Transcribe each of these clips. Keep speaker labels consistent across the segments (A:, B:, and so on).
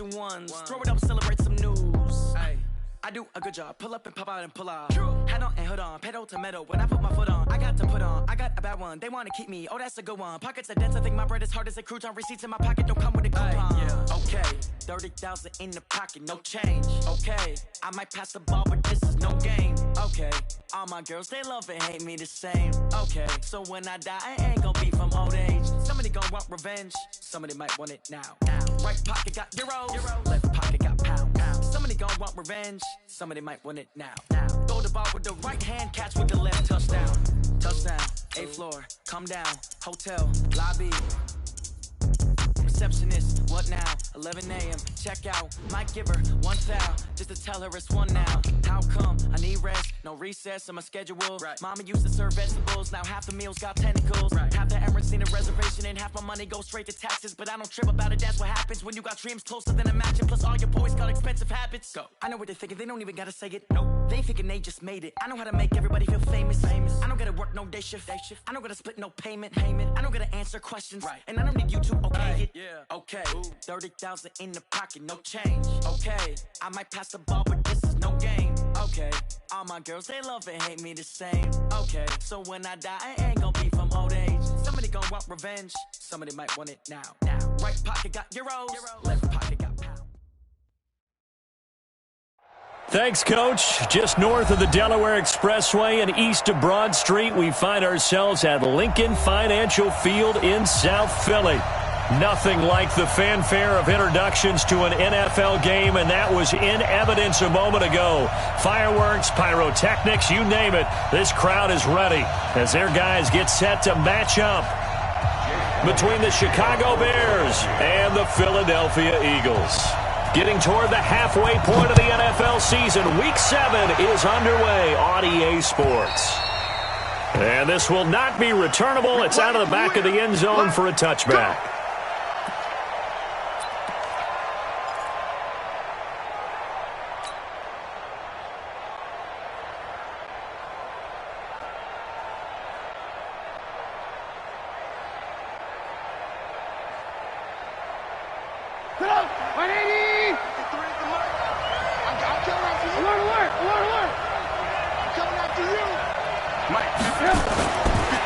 A: ones. Throw it up, celebrate some news. Ay. I do a good job. Pull up and pop out and pull out. Hat on and hood on, pedal to metal. When I put my foot on, I got to put on. I got a bad one. They want to keep me. Oh, that's a good one. Pockets are dense. I think my bread is hard as a crouton. Receipts in my pocket don't come with a coupon. Yeah. Okay, 30,000 in the pocket, no change. Okay, I might pass the ball, but this is no game. Okay, all my girls they love and hate me the same. Okay, so when I die, I ain't gonna be from old age. Somebody gonna want revenge. Somebody might want it now. Right pocket got euros. Left pocket got pounds. Somebody gonna want revenge. Somebody might want it now. Throw the ball with the right hand, catch with the left. Touchdown. Touchdown. 8th floor. Come down. Hotel. Lobby. Receptionist. What now? 11 a.m. Check out. Might give her one foul just to tell her it's one now. How come? I need rest. No recess in my schedule. Right. Mama used to serve vegetables. Now half the meals got tentacles. Right. Half the errands need a reservation and half my money goes straight to taxes. But I don't trip about it. That's what happens when you got dreams closer than a match. And plus all your boys got expensive habits. Go. I know what they're thinking. They don't even gotta say it. Nope. They ain't thinking they just made it. I know how to make everybody feel famous. I don't gotta work no day shift. I don't gotta split no payment. I don't gotta answer questions. Right. And I don't need you to okay it. Yeah. Okay. 30,000 in the pocket, no change. Okay. I might pass the ball, but this is no game. Okay. All my girls, they love and hate me the same. Okay. So when I die, I ain't gonna be from old age. Somebody gonna want revenge. Somebody might want it now. Right pocket got euros. Left pocket got pounds.
B: Thanks, Coach. Just north of the Delaware Expressway and east of Broad Street, we find ourselves at Lincoln Financial Field in South Philly. Nothing like the fanfare of introductions to an NFL game, and that was in evidence a moment ago. Fireworks, pyrotechnics, you name it. This crowd is ready as their guys get set to match up between the Chicago Bears and the Philadelphia Eagles. Getting toward the halfway point of the NFL season, Week 7 is underway on EA Sports. And this will not be returnable. It's out of the back of the end zone for a touchback.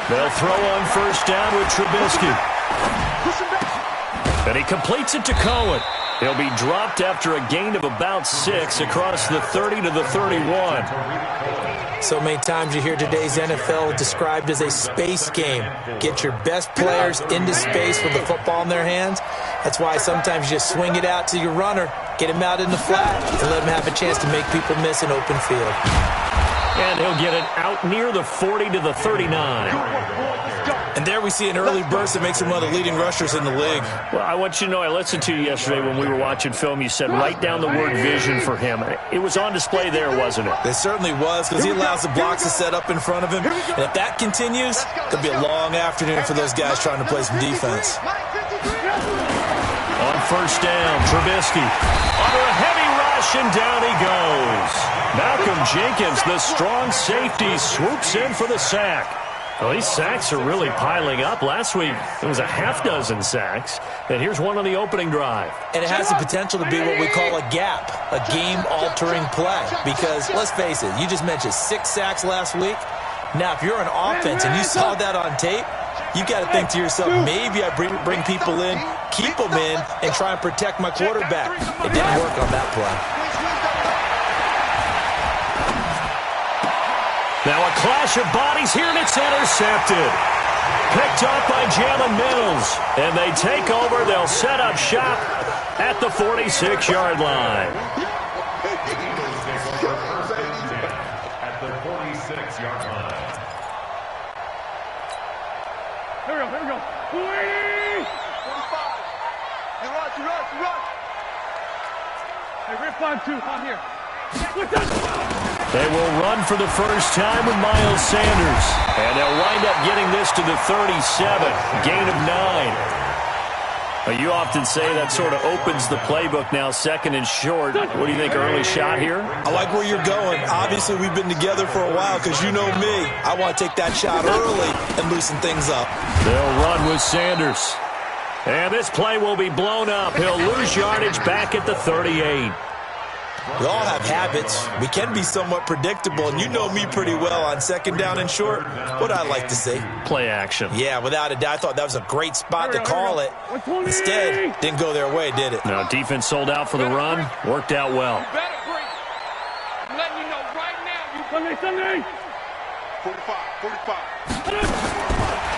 B: They'll throw on first down with Trubisky. And he completes it to Cohen. He'll be dropped after a gain of about 6 across the 30 to the 31.
C: So many times you hear today's NFL described as a space game. Get your best players into space with the football in their hands. That's why sometimes you just swing it out to your runner, get him out in the flat, and let him have a chance to make people miss an open field.
B: And he'll get it out near the 40 to the 39.
C: And there we see an early burst that makes him one of the leading rushers in the league.
B: Well, I want you to know, I listened to you yesterday when we were watching film. You said write down the word vision for him. It was on display there, wasn't it?
C: It certainly was, because he allows the blocks to set up in front of him. And if that continues, it'll be a long afternoon for those guys trying to play some defense.
B: On first down, Trubisky under a heavy rush, and down he goes. Malcolm Jenkins, the strong safety, swoops in for the sack. Well, these sacks are really piling up. Last week, it was a half-dozen sacks. And here's one on the opening drive.
C: And it has the potential to be what we call a gap, a game-altering play. Because, let's face it, you just mentioned 6 sacks last week. Now, if you're an offense and you saw that on tape, you've got to think to yourself, maybe I bring people in, keep them in, and try and protect my quarterback. It didn't work on that play.
B: Now a clash of bodies here, and it's intercepted. Picked up by Jalen Mills. And they take over. They'll set up shop at the 46-yard line.
D: At the 46-yard line.
E: Here we go. 25. You run. Hey, rip on 2. I'm here.
B: They will run for the first time with Miles Sanders. And they'll wind up getting this to the 37. Gain of 9. You often say that sort of opens the playbook now, second and short. What do you think, early shot here?
C: I like where you're going. Obviously, we've been together for a while because you know me. I want to take that shot early and loosen things up.
B: They'll run with Sanders. And this play will be blown up. He'll lose yardage back at the 38.
C: We all have habits. We can be somewhat predictable, and you know me pretty well on second down and short. What I like to say?
B: Play action.
C: Yeah, without a doubt. I thought that was a great spot to call it. Instead, didn't go their way, did it?
B: No, defense sold out for the run. Worked out well.
E: You better break. I'm letting you know right now. Sunday. 45.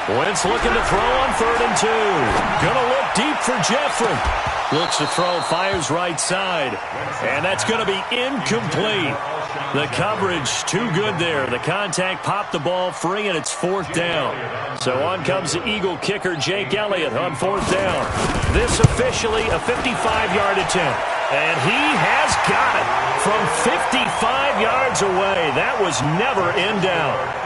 B: Wentz looking to throw on 3rd and 2. Gonna look deep for Jeffrey. Looks to throw, fires right side. And that's going to be incomplete. The coverage too good there. The contact popped the ball free, and it's 4th down. So on comes the Eagle kicker, Jake Elliott, on 4th down. This officially a 55-yard attempt. And he has got it from 55 yards away. That was never in doubt.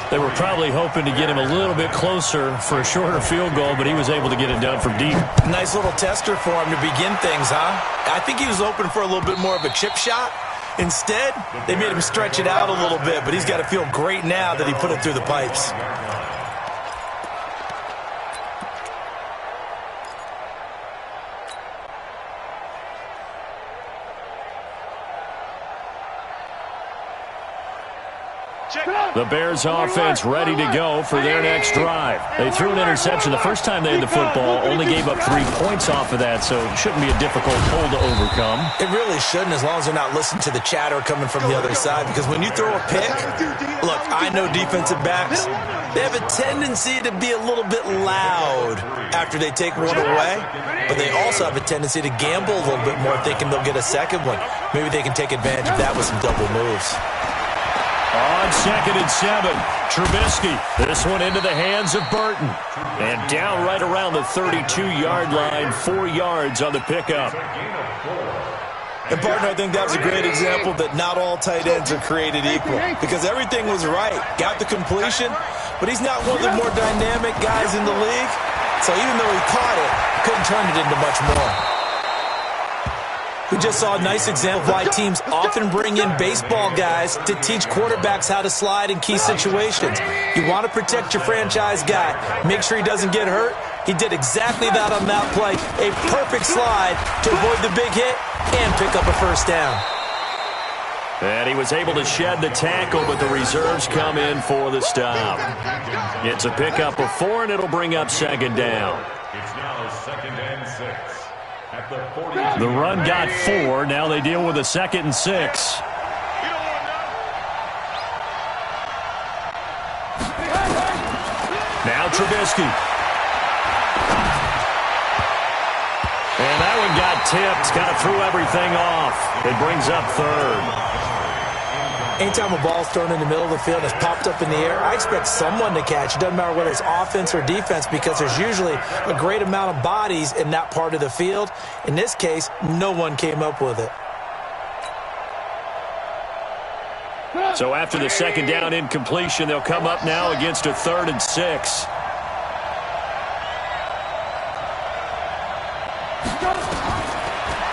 B: They were probably hoping to get him a little bit closer for a shorter field goal, but he was able to get it done from deep.
C: Nice little tester for him to begin things, huh? I think he was hoping for a little bit more of a chip shot. Instead, they made him stretch it out a little bit, but he's got to feel great now that he put it through the pipes.
B: The Bears offense ready to go for their next drive. They threw an interception the first time they had the football, only gave up 3 points off of that, so it shouldn't be a difficult hole to overcome.
C: It really shouldn't, as long as they're not listening to the chatter coming from the other side, because when you throw a pick, look, I know defensive backs, they have a tendency to be a little bit loud after they take one away, but they also have a tendency to gamble a little bit more, thinking they'll get a second one. Maybe they can take advantage of that with some double moves.
B: On 2nd and 7, Trubisky. This one into the hands of Burton. And down right around the 32-yard line, 4 yards on the pickup.
C: And, partner, I think that was a great example that not all tight ends are created equal, because everything was right. Got the completion, but he's not one of the more dynamic guys in the league. So even though he caught it, couldn't turn it into much more. We just saw a nice example of why teams often bring in baseball guys to teach quarterbacks how to slide in key situations. You want to protect your franchise guy. Make sure he doesn't get hurt. He did exactly that on that play. A perfect slide to avoid the big hit and pick up a first down.
B: And he was able to shed the tackle, but the reserves come in for the stop. It's a pickup of 4, and it'll bring up 2nd down.
D: It's now 2nd and 6.
B: The run got 4. Now they deal with a 2nd and 6. Now Trubisky. And that one got tipped. Kind of threw everything off. It brings up 3rd.
C: Anytime a ball's thrown in the middle of the field and it's popped up in the air, I expect someone to catch. It doesn't matter whether it's offense or defense, because there's usually a great amount of bodies in that part of the field. In this case, no one came up with it.
B: So after the 2nd down incompletion, they'll come up now against a 3rd and 6.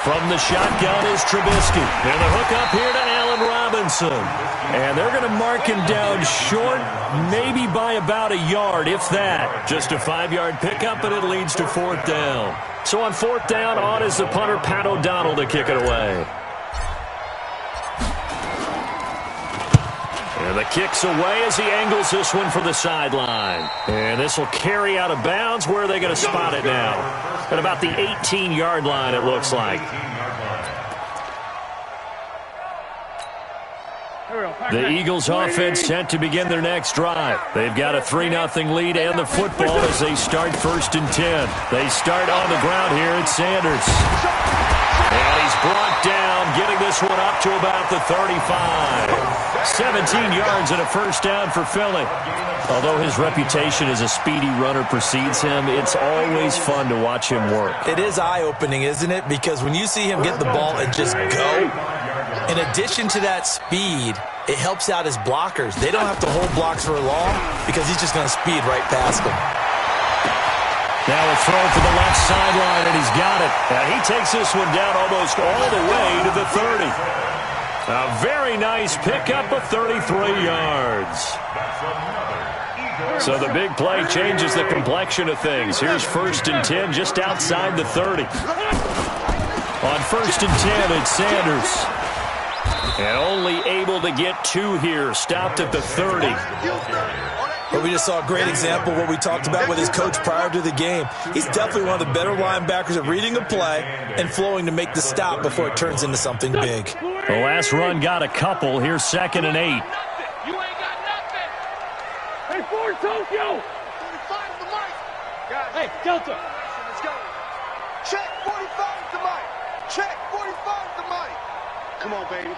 B: From the shotgun is Trubisky. And the hook up here to Allen Robinson. And they're going to mark him down short, maybe by about a yard, if that. Just a 5-yard pickup, and it leads to 4th down. So on 4th down, on is the punter, Pat O'Donnell, to kick it away. And the kick's away as he angles this one from the sideline. And this will carry out of bounds. Where are they going to spot it now? At about the 18-yard line, it looks like. The Eagles offense set to begin their next drive. They've got a 3-0 lead and the football as they start 1st and 10. They start on the ground here at Sanders. And he's brought down, getting this one up to about the 35. 17 yards and a first down for Philly. Although his reputation as a speedy runner precedes him, it's always fun to watch him work.
C: It is eye-opening, isn't it? Because when you see him get the ball and just go, in addition to that speed, it helps out his blockers. They don't have to hold blocks for long because he's just going to speed right past them.
B: Now a throw for the left sideline, and he's got it. And he takes this one down almost all the way to the 30. A very nice pickup of 33 yards.
D: That's another Eagle
B: So the big play changes the complexion of things. Here's 1st and 10 just outside the 30. On 1st and 10, it's Sanders. And only able to get 2 here. Stopped at the 30.
C: But we just saw a great example of what we talked about with his coach prior to the game. He's definitely one of the better linebackers at reading a play and flowing to make the stop before it turns into something big.
B: The last run got a couple. Here's 2nd and 8.
E: You ain't got nothing. Hey, Ford, Tokyo. 45 to Mike. Hey, Delta. Let's go. Check 45 to Mike. Check 45 to Mike. Come on, baby.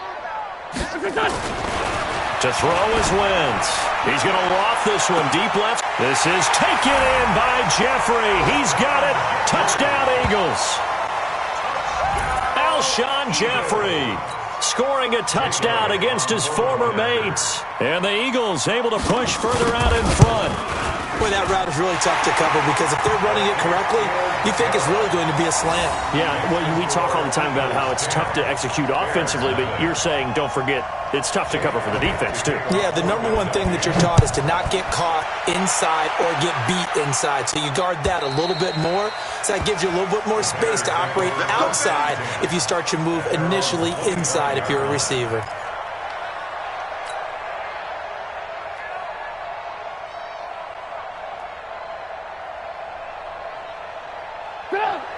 B: To throw his wins. He's going to loft this one deep left. This is taken in by Jeffrey. He's got it. Touchdown, Eagles. Alshon Jeffrey scoring a touchdown against his former mates. And the Eagles able to push further out in front.
C: Boy, that route is really tough to cover because if they're running it correctly, you think it's really going to be a slant.
B: Yeah, well, we talk all the time about how it's tough to execute offensively, but you're saying, don't forget, it's tough to cover for the defense, too.
C: Yeah, the number one thing that you're taught is to not get caught inside or get beat inside. So you guard that a little bit more. So that gives you a little bit more space to operate outside if you start your move initially inside if you're a receiver.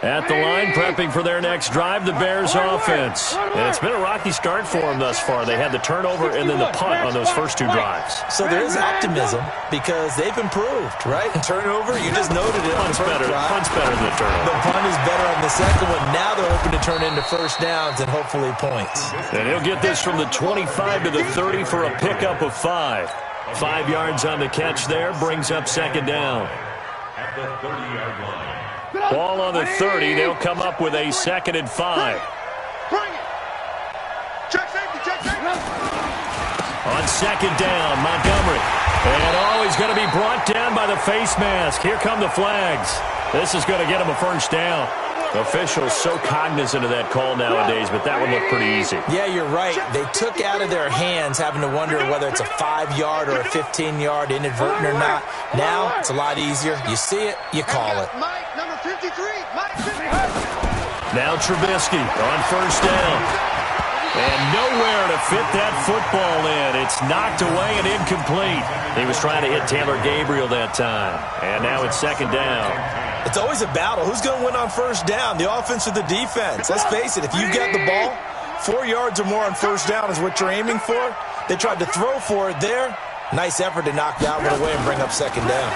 B: At the line, prepping for their next drive, the Bears offense. And it's been a rocky start for them thus far. They had the turnover and then the punt on those first 2 drives.
C: So there is optimism because they've improved, right? Turnover, you just noted it.
B: Punt's better than the turnover.
C: The punt is better on the second one. Now they're hoping to turn into first downs and hopefully points.
B: And he'll get this from the 25 to the 30 for a pickup of 5. 5 yards on the catch there, brings up 2nd down.
D: At the 30-yard line.
B: Ball on the 30. They'll come up with a 2nd and 5.
E: Bring it. Check safety, check safety.
B: On 2nd down, Montgomery. And he's going to be brought down by the face mask. Here come the flags. This is going to get him a first down. Officials so cognizant of that call nowadays, but that one looked pretty easy.
C: Yeah, you're right. They took out of their hands having to wonder whether it's a 5-yard or a 15-yard inadvertent or not. Now it's a lot easier. You see it, you call it.
E: Mike, number 53. Mike, 53.
B: Now Trubisky on first down. And nowhere to fit that football in. It's knocked away and incomplete. He was trying to hit Taylor Gabriel that time. And now it's 2nd down.
C: It's always a battle. Who's going to win on first down, the offense or the defense? Let's face it, if you've got the ball, 4 yards or more on first down is what you're aiming for. They tried to throw for it there. Nice effort to knock that one away and bring up 2nd down.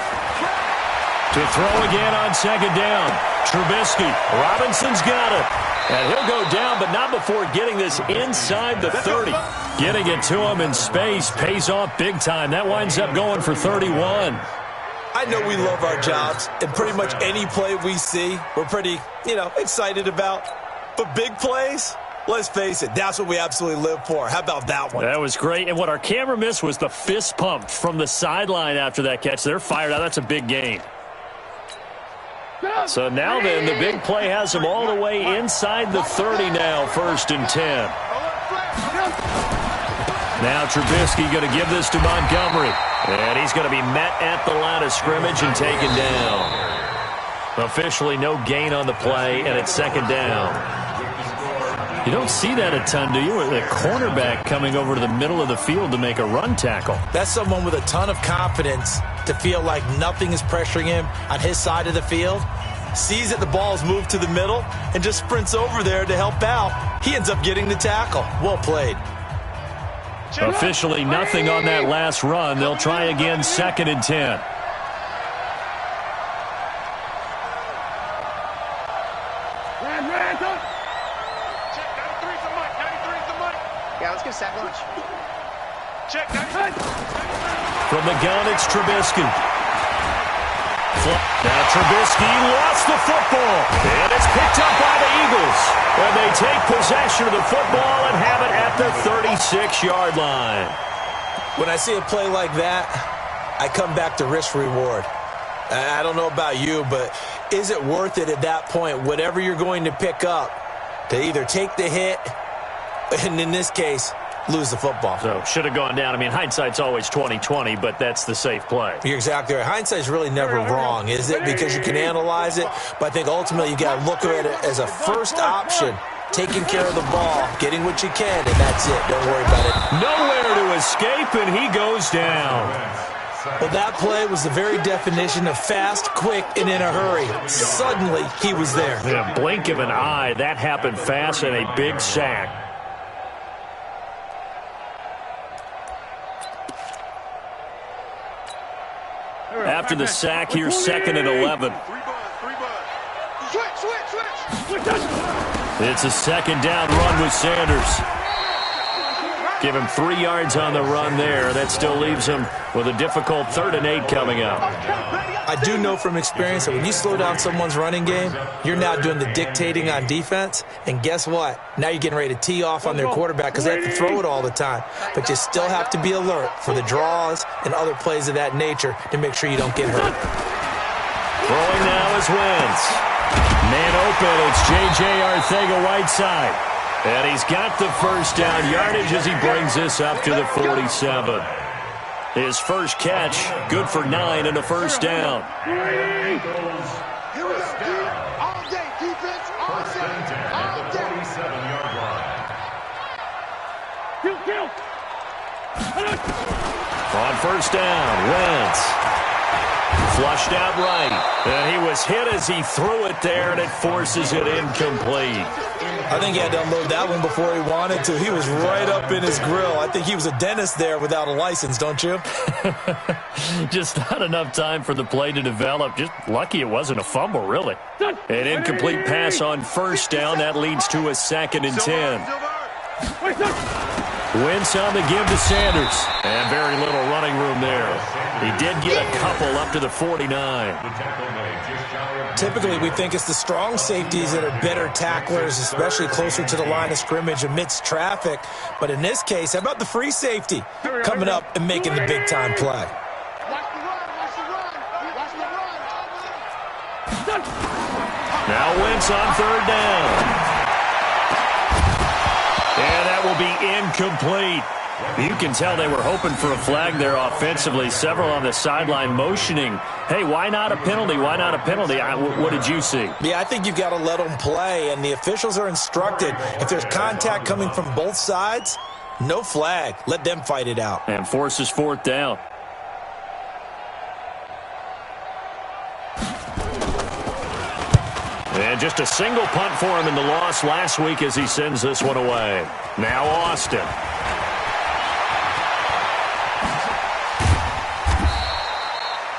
B: To throw again on 2nd down. Trubisky. Robinson's got it. And he'll go down, but not before getting this inside the 30. Getting it to him in space pays off big time. That winds up going for 31.
C: I know we love our jobs, and pretty much any play we see, we're pretty, excited about. But big plays, let's face it, that's what we absolutely live for. How about that one?
B: That was great. And what our camera missed was the fist pump from the sideline after that catch. They're fired out. That's a big gain. So now then, the big play has them all the way inside the 30 now, 1st and 10. Now Trubisky going to give this to Montgomery. And he's going to be met at the line of scrimmage and taken down. Officially no gain on the play, and it's 2nd down. You don't see that a ton, do you? With a cornerback coming over to the middle of the field to make a run tackle.
C: That's someone with a ton of confidence to feel like nothing is pressuring him on his side of the field. Sees that the ball's moved to the middle and just sprints over there to help out. He ends up getting the tackle. Well played.
B: Officially nothing on that last run. They'll try again, 2nd and 10.
E: Yeah, let's get sack lunch. Check.
B: From the gun, it's Trubisky. Now Trubisky lost the football. And it's picked up by the Eagles. And they take possession of the football and have it at the 36-yard line.
C: When I see a play like that, I come back to risk-reward. I don't know about you, but is it worth it at that point, whatever you're going to pick up, to either take the hit, and in this case, lose the football.
B: So should have gone down. I mean, hindsight's always 20/20, but that's the safe play.
C: You're exactly right. Hindsight's really never wrong, is it? Because you can analyze it, but I think ultimately you got to look at it as a first option, taking care of the ball, getting what you can, and that's it. Don't worry about it.
B: Nowhere to escape, and he goes down.
C: Well, that play was the very definition of fast, quick, and in a hurry. Suddenly, he was there.
B: In a blink of an eye, that happened fast, and a big sack. After the sack, here's 2nd and 11. It's a 2nd down run with Sanders. Give him 3 yards on the run there. That still leaves him with a difficult 3rd and 8 coming up.
C: I do know from experience that when you slow down someone's running game, you're now doing the dictating on defense. And guess what? Now you're getting ready to tee off on their quarterback because they have to throw it all the time. But you still have to be alert for the draws and other plays of that nature to make sure you don't get hurt.
B: Throwing now is Wentz. Man open, it's J.J. Arcega-Whiteside. And he's got the first down yardage as he brings this up to the 47. His first catch, good for 9 and a first down.
E: Here we go. All day, defense, all day. All day.
D: 47-yard line.
B: On first down, Wentz. Flushed out right. And he was hit as he threw it there, and it forces it incomplete.
C: I think he had to unload that one before he wanted to. He was right up in his grill. I think he was a dentist there without a license, don't you?
B: Just not enough time for the play to develop. Just lucky it wasn't a fumble, really. An incomplete pass on first down. That leads to a 2nd and 10. Wentz on the give to Sanders. And very little running room there. He did get a couple up to the 49.
C: Typically, we think it's the strong safeties that are better tacklers, especially closer to the line of scrimmage amidst traffic. But in this case, how about the free safety coming up and making the big-time play?
B: Now Wentz on 3rd down. And that will be incomplete. You can tell they were hoping for a flag there offensively. Several on the sideline motioning, hey, why not a penalty? Why not a penalty? What did you see?
C: Yeah, I think you've got to let them play, and the officials are instructed. If there's contact coming from both sides, no flag. Let them fight it out.
B: And forces 4th down. And just a single punt for him in the loss last week as he sends this one away. Now Austin.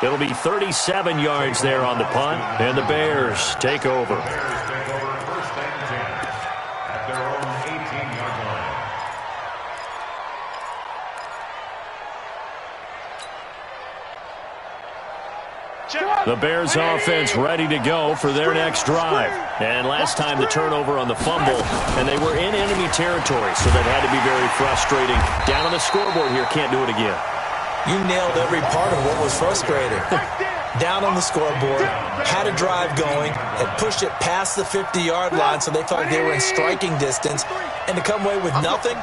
B: It'll be 37 yards there on the punt, and the Bears take over. The Bears offense ready to go for their next drive. And last time the turnover on the fumble, and they were in enemy territory, so that had to be very frustrating. Down on the scoreboard here, can't do it again.
C: You nailed every part of what was frustrating. Down on the scoreboard, had a drive going, had pushed it past the 50-yard line so they felt like they were in striking distance, and to come away with nothing,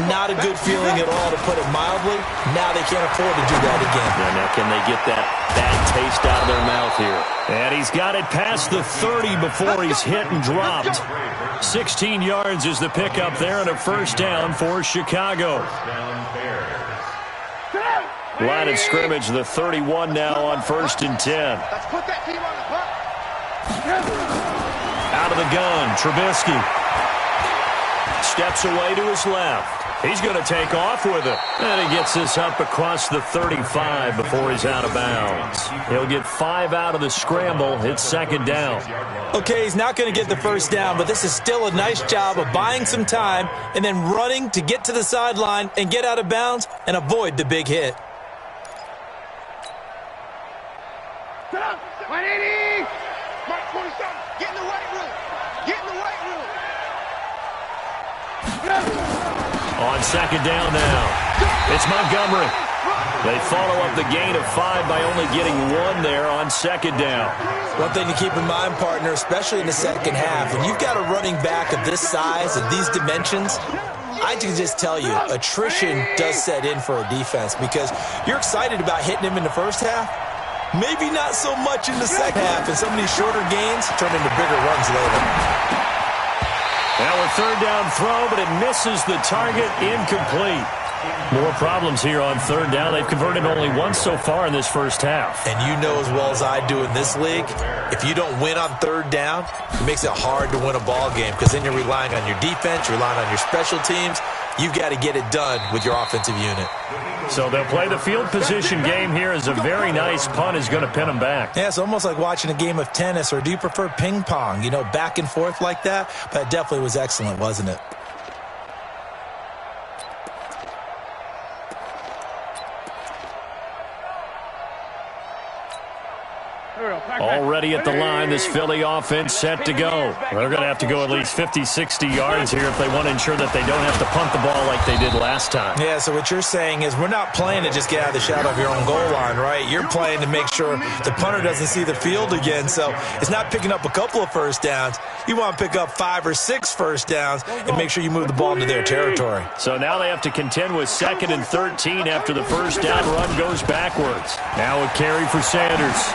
C: not a good feeling at all, to put it mildly. Now they can't afford to do that again.
B: And now can they get that bad taste out of their mouth here? And he's got it past the 30 before he's hit and dropped. 16 yards is the pickup there, and a first down for Chicago. Line of scrimmage, the 31 now on 1st and 10. Out of the gun, Trubisky. Steps away to his left. He's going to take off with it. And he gets this up across the 35 before he's out of bounds. He'll get 5 out of the scramble. It's 2nd down.
C: Okay, he's not going to get the first down, but this is still a nice job of buying some time and then running to get to the sideline and get out of bounds and avoid the big hit.
E: 180! Mark 27, get in the weight room! Get in the weight room!
B: On 2nd down now, it's Montgomery. They follow up the gain of 5 by only getting 1 there on 2nd down.
C: One thing to keep in mind, partner, especially in the second half, when you've got a running back of this size and these dimensions, I can just tell you, attrition does set in for a defense because you're excited about hitting him in the first half. Maybe not so much in the second half, and some of these shorter gains turn into bigger runs later.
B: Now a third down throw, but it misses the target, incomplete. More problems here on third down. They've converted only once so far in this first half.
C: And you know as well as I do in this league, if you don't win on third down, it makes it hard to win a ball game because then you're relying on your defense, you're relying on your special teams. You've got to get it done with your offensive unit.
B: So they'll play the field position game here as a very nice punt is going to pin them back.
C: Yeah, it's almost like watching a game of tennis, or do you prefer ping pong? You know, back and forth like that? But it definitely was excellent, wasn't it?
B: Already at the line, this Philly offense set to go. They're going to have to go at least 50, 60 yards here if they want to ensure that they don't have to punt the ball like they did last time.
C: Yeah, so what you're saying is we're not playing to just get out of the shadow of your own goal line, right? You're playing to make sure the punter doesn't see the field again. So it's not picking up a couple of first downs. You want to pick up 5 or 6 first downs and make sure you move the ball into their territory.
B: So now they have to contend with 2nd and 13 after the first down run goes backwards. Now a carry for Sanders.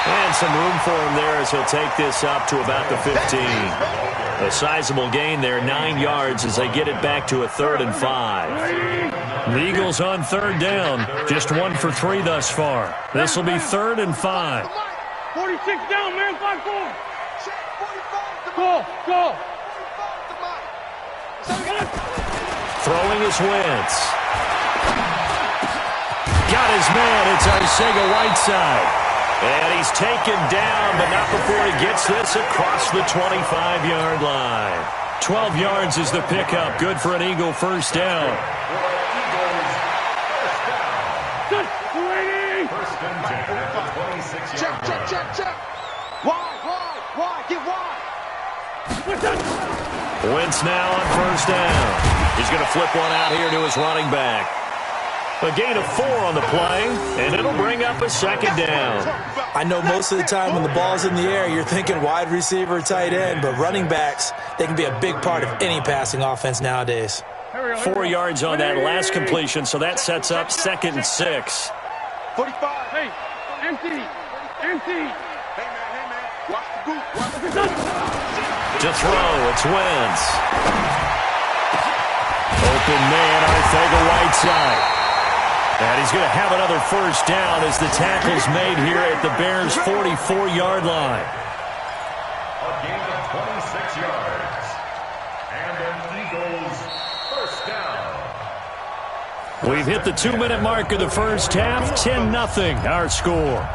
B: And some room for him there as he'll take this up to about the 15. A sizable gain there, 9 yards as they get it back to a 3rd and 5. The Eagles on third down, just 1 for 3 thus far. This will be 3rd and 5.
E: 46 down, man, 5-4. Go, go.
B: Throwing is Wentz. Got his man, it's Arcega-Whiteside. And he's taken down, but not before he gets this across the 25-yard line. 12 yards is the pickup. Good for an Eagle first down.
E: Check. Wide. Get wide.
B: Wentz now on first down. He's going to flip one out here to his running back. A gain of 4 on the play, and it'll bring up a 2nd down.
C: I know most of the time when the ball's in the air, you're thinking wide receiver, tight end, but running backs, they can be a big part of any passing offense nowadays.
B: 4 yards on that last completion, so that sets up 2nd and 6.
E: 45. Hey, empty. Hey, man. Watch the goop.
B: To throw, it's Wentz. Open man, Arcega-Whiteside. And he's going to have another first down as the tackle's made here at the Bears' 44-yard line.
D: A gain of 26 yards. And an Eagles first down.
B: We've hit the 2-minute mark of the first half. 10-0 our score.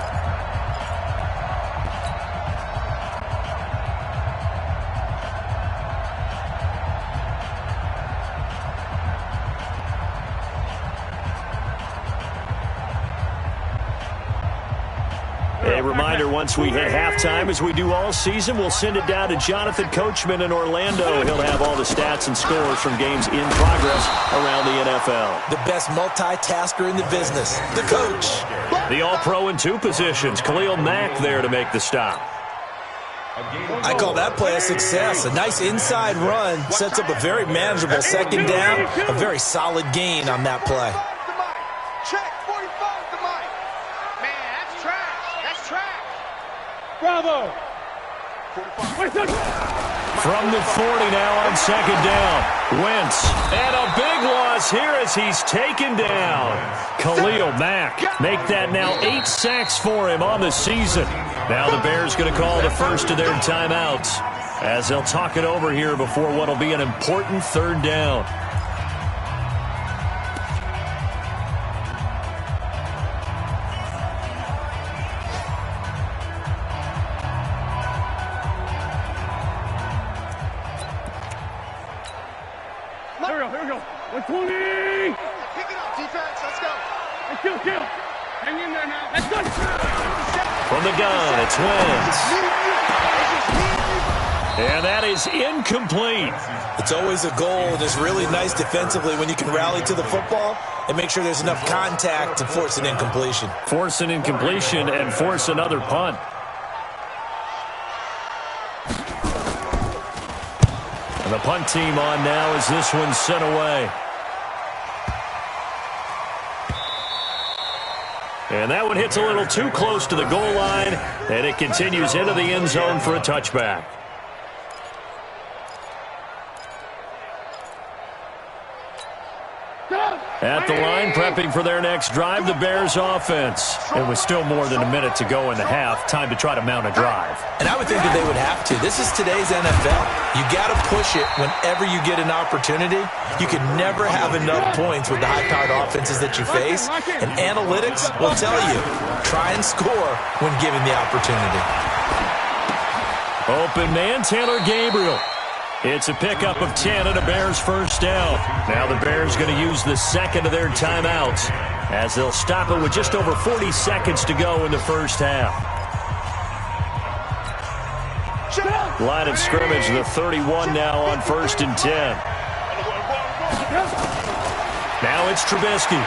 B: A reminder, once we hit halftime, as we do all season, we'll send it down to Jonathan Coachman in Orlando. He'll have all the stats and scores from games in progress around the NFL.
C: The best multitasker in the business, the coach.
B: The All-Pro in 2 positions. Khalil Mack there to make the stop.
C: I call that play a success. A nice inside run sets up a very manageable 2nd down. A very solid gain on that play.
E: Check 45 to Mike. Man, that's trash. That's trash. Bravo.
B: From the 40 now on 2nd down. Wentz. And a big loss here as he's taken down. Khalil Mack. Make that now 8 sacks for him on the season. Now the Bears going to call the first of their timeouts as they'll talk it over here before what will be an important 3rd down.
E: Here we go. 120. Pick it up, defense. Let's go. Hey, kill. Hang in there now. Let's go.
B: From the gun, it's Wentz. And that is incomplete.
C: It's always a goal, and it's really nice defensively when you can rally to the football and make sure there's enough contact to force an incompletion.
B: Force an incompletion and force another punt. And the punt team on now as this one's sent away. And that one hits a little too close to the goal line, and it continues into the end zone for a touchback. At the line, prepping for their next drive, the Bears offense. And with still more than a minute to go in the half, time to try to mount a drive.
C: And I would think that they would have to. This is today's NFL. You got to push it whenever you get an opportunity. You can never have enough points with the high-powered offenses that you face. And analytics will tell you, try and score when given the opportunity.
B: Open man, Taylor Gabriel. It's a pickup of 10 and a Bears first down. Now the Bears going to use the second of their timeouts as they'll stop it with just over 40 seconds to go in the first half. Line of scrimmage, the 31 now on 1st and 10. Now it's Trubisky.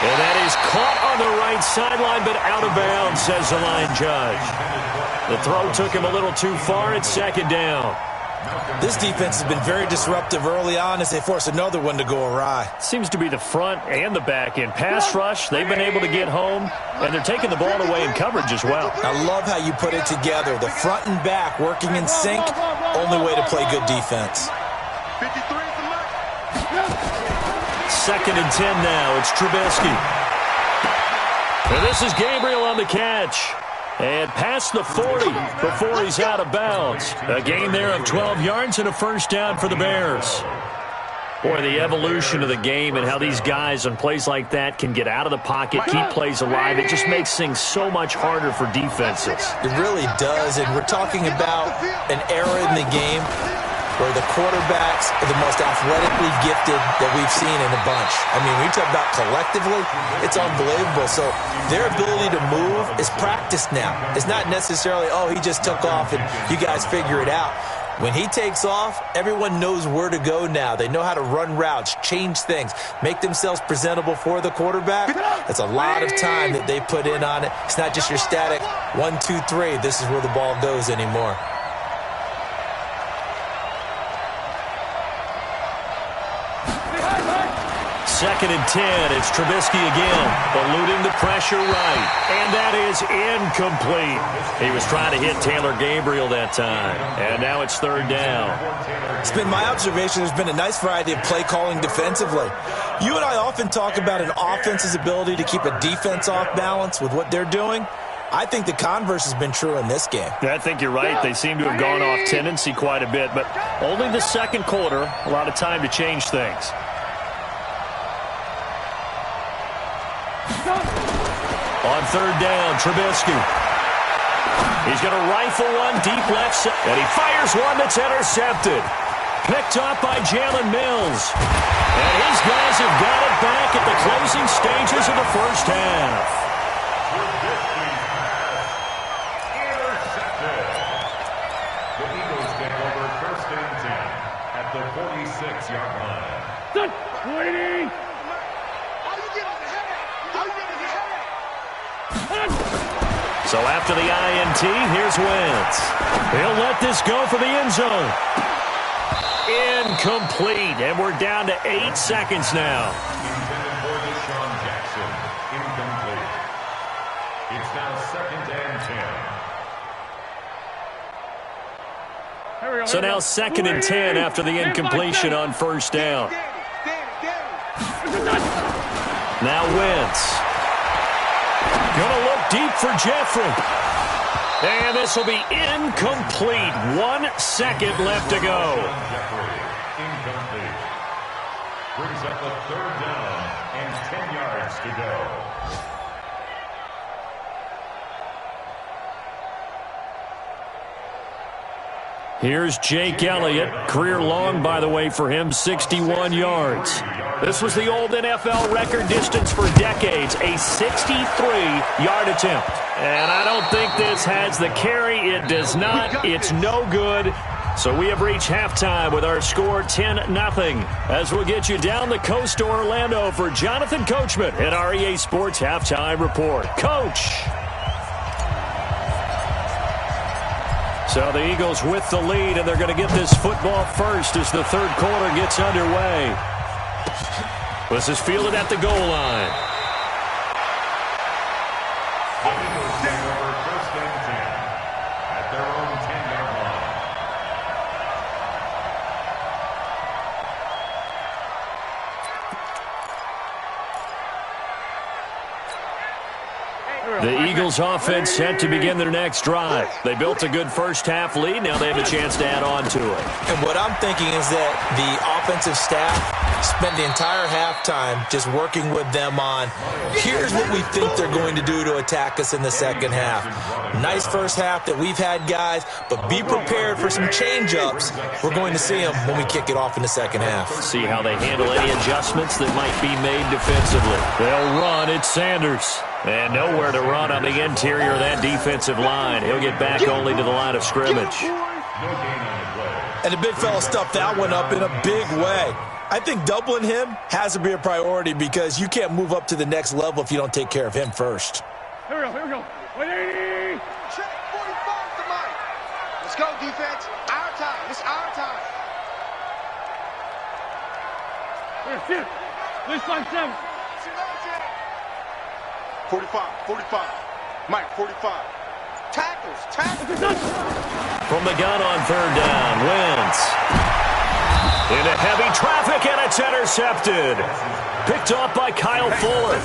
B: And that is caught on the right sideline, but out of bounds, says the line judge. The throw took him a little too far. It's second down.
C: This defense has been very disruptive early on as they force another one to go awry.
B: Seems to be the front and the back end. Pass rush, they've been able to get home, and they're taking the ball away in coverage as well.
C: I love how you put it together. The front and back working in sync, only way to play good defense.
B: 2nd and 10 now. It's Trubisky. And this is Gabriel on the catch. And past the 40 before he's out of bounds. A gain there of 12 yards and a first down for the Bears. Boy, the evolution of the game and how these guys on plays like that can get out of the pocket, keep plays alive, it just makes things so much harder for defenses.
C: It really does, and we're talking about an era in the game where the quarterbacks are the most athletically gifted that we've seen in a bunch. I mean, when you talk about collectively, it's unbelievable. So their ability to move is practiced now. It's not necessarily, oh, he just took off and you guys figure it out. When he takes off, everyone knows where to go now. They know how to run routes, change things, make themselves presentable for the quarterback. That's a lot of time that they put in on it. It's not just your static 1, 2, 3. This is where the ball goes anymore.
B: Second and 10. It's Trubisky again, eluding the pressure right. And that is incomplete. He was trying to hit Taylor Gabriel that time. And now it's 3rd down.
C: It's been my observation there's been a nice variety of play calling defensively. You and I often talk about an offense's ability to keep a defense off balance with what they're doing. I think the converse has been true in this game.
B: I think you're right. They seem to have gone off tendency quite a bit, but only the second quarter, a lot of time to change things. On 3rd down, Trubisky. He's going to rifle one deep left side, and he fires one that's intercepted. Picked off by Jalen Mills. And his guys have got it back at the closing stages of the first half.
D: Intercepted. The Eagles take over 1st and 10 at the 46-yard line.
E: Waiting.
B: So after the INT, here's Wentz. He'll let this go for the end zone. Incomplete, and we're down to 8 seconds now.
D: Intended for Deshaun Jackson. Incomplete. It's now 2nd and 10.
B: So now 2nd and 10 after the incompletion on 1st down. Now Wentz. Gonna look deep for Jeffrey. And this will be incomplete. 1 second left to go.
D: Jeffrey, incomplete. Brings up a 3rd down and 10 yards to go.
B: Here's Jake Elliott. Career long, by the way, for him, 61 yards. This was the old NFL record distance for decades, a 63-yard attempt. And I don't think this has the carry. It does not. It's no good. So we have reached halftime with our score 10-0. As we'll get you down the coast to Orlando for Jonathan Coachman at our EA Sports Halftime Report. Coach. So the Eagles with the lead, and they're going to get this football first as the third quarter gets underway. This is fielded at the goal line.
D: The Eagles take over first and 10 at their own 10-yard line.
B: The Eagles offense set to begin their next drive. They built a good first-half lead. Now they have a chance to add on to it.
C: And what I'm thinking is that the offensive staff spent the entire halftime just working with them on, here's what we think they're going to do to attack us in the second half. Nice first half that we've had, guys, but be prepared for some change-ups. We're going to see them when we kick it off in the second half.
B: See how they handle any adjustments that might be made defensively. They'll run. It's Sanders. And nowhere to run on the interior of that defensive line. He'll get back only to the line of scrimmage.
C: And the big fella stuffed that one up in a big way. I think doubling him has to be a priority because you can't move up to the next level if you don't take care of him first.
E: Here we go. Check 45 to Mike. Let's go, defense. Our time. It's our time. Here, this 5-7. 45. Mike, 45. Tackles.
B: From the gun on third down, Wentz. Into heavy traffic, and it's intercepted. Picked off by Kyle Fuller.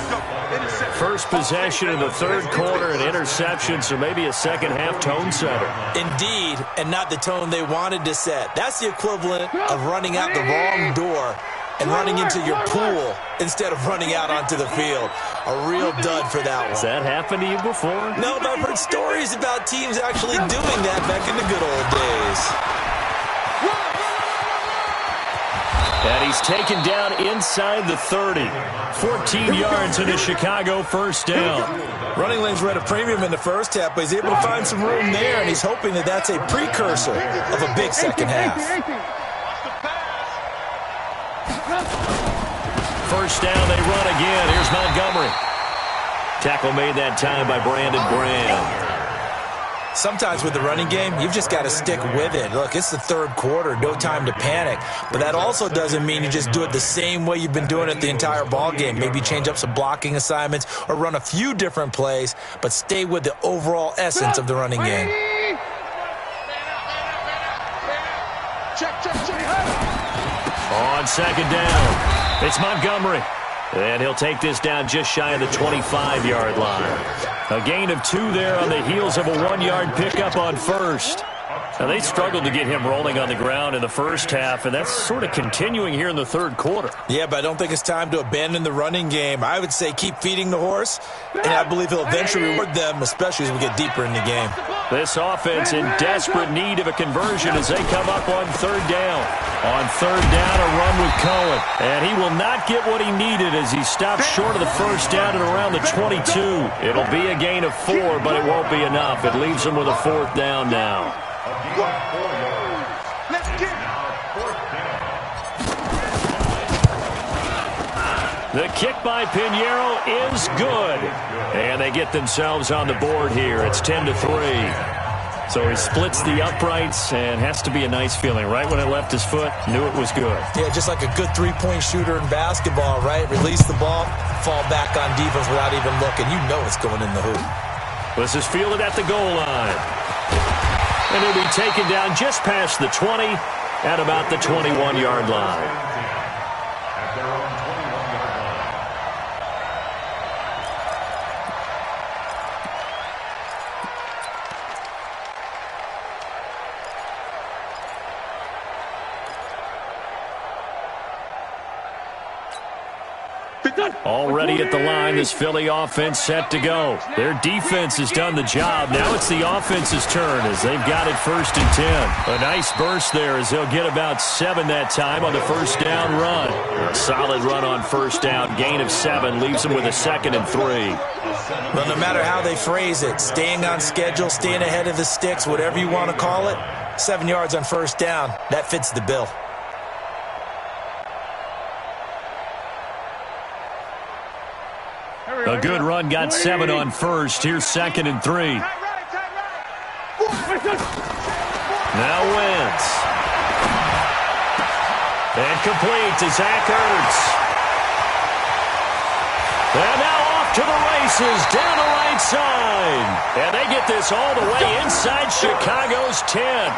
B: First possession in the third quarter, an interception, so maybe a second-half tone setter.
C: Indeed, and not the tone they wanted to set. That's the equivalent of running out the wrong door and running into your pool instead of running out onto the field. A real dud for that one.
B: Has that happened to you before?
C: No, but I've heard stories about teams actually doing that back in the good old days.
B: And he's taken down inside the 30. 14 yards in a Chicago first down.
C: Running lanes were at a premium in the first half, but he's able to find some room there, and he's hoping that that's a precursor of a big second half.
B: First down, they run again. Here's Montgomery. Tackle made that time by Brandon Graham.
C: Sometimes with the running game, you've just got to stick with it. Look, it's the third quarter, no time to panic. But that also doesn't mean you just do it the same way you've been doing it the entire ball game. Maybe change up some blocking assignments or run a few different plays, but stay with the overall essence of the running game.
B: On second down, it's Montgomery. And he'll take this down just shy of the 25-yard line. A gain of 2 there on the heels of a 1-yard pickup on first. Now, they struggled to get him rolling on the ground in the first half, and that's sort of continuing here in the third quarter.
C: Yeah, but I don't think it's time to abandon the running game. I would say keep feeding the horse, and I believe he'll eventually reward them, especially as we get deeper in the game.
B: This offense in desperate need of a conversion as they come up on third down. On third down, a run with Cohen. And he will not get what he needed as he stops short of the first down at around the 22. It'll be a gain of 4, but it won't be enough. It leaves him with a fourth down now. The kick by Pinheiro is good. And they get themselves on the board here. It's 10-3. So he splits the uprights and has to be a nice feeling. Right when it left his foot, knew it was good.
C: Yeah, just like a good three-point shooter in basketball, right? Release the ball, fall back on defense without even looking. You know it's going in the hoop.
B: This is fielded at the goal line. And he'll be taken down just past the 20 at about the 21-yard line.
D: At their own 21-yard line.
B: Already at the line, this Philly offense set to go. Their defense has done the job. Now it's the offense's turn as they've got it 1st and 10. A nice burst there as they'll get about 7 that time on the first down run. A solid run on first down. Gain of 7 leaves them with a 2nd and 3.
C: Well, no matter how they phrase it, staying on schedule, staying ahead of the sticks, whatever you want to call it, 7 yards on first down, that fits the bill.
B: A good run got 7 on first. Here's 2nd and 3. Now Wentz. And complete to Zach Ertz. And now off to the races, down the right side. And they get this all the way inside Chicago's 10.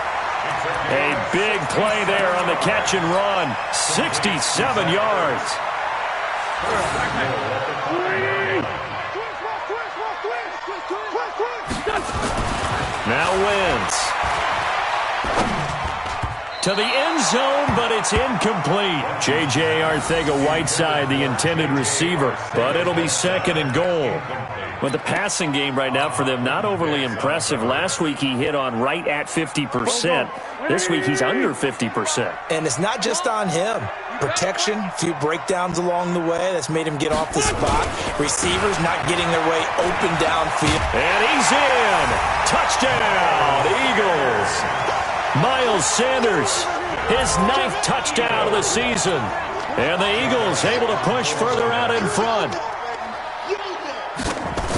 B: A big play there on the catch and run. 67 yards. Now Wentz. To the end zone, but it's incomplete. J.J. Arcega-Whiteside, the intended receiver, but it'll be second and goal. But the passing game right now for them, not overly impressive. Last week he hit on right at 50%. This week he's under 50%.
C: And it's not just on him. Protection, a few breakdowns along the way. That's made him get off the spot. Receivers not getting their way open downfield.
B: And he's in. Touchdown, Eagles. Miles Sanders, his 9th touchdown of the season. And the Eagles able to push further out in front.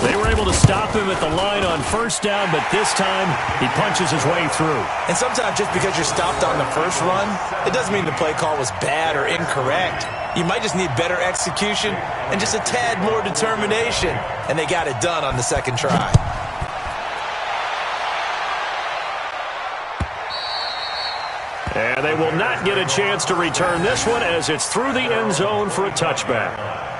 B: They were able to stop him at the line on first down, but this time he punches his way through.
C: And sometimes just because you're stopped on the first run, it doesn't mean the play call was bad or incorrect. You might just need better execution and just a tad more determination. And they got it done on the second try.
B: And they will not get a chance to return this one as it's through the end zone for a touchback.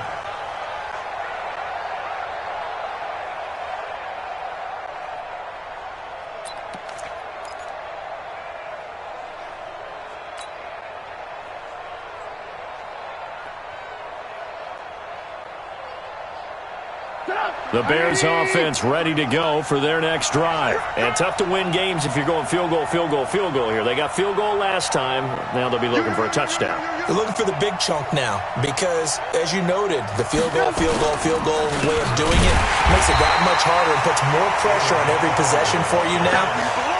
B: The Bears offense ready to go for their next drive. And tough to win games if you're going field goal, field goal, field goal here. They got field goal last time. Now they'll be looking for a touchdown.
C: They're looking for the big chunk now because, as you noted, the field goal way of doing it makes it that much harder and puts more pressure on every possession for you now.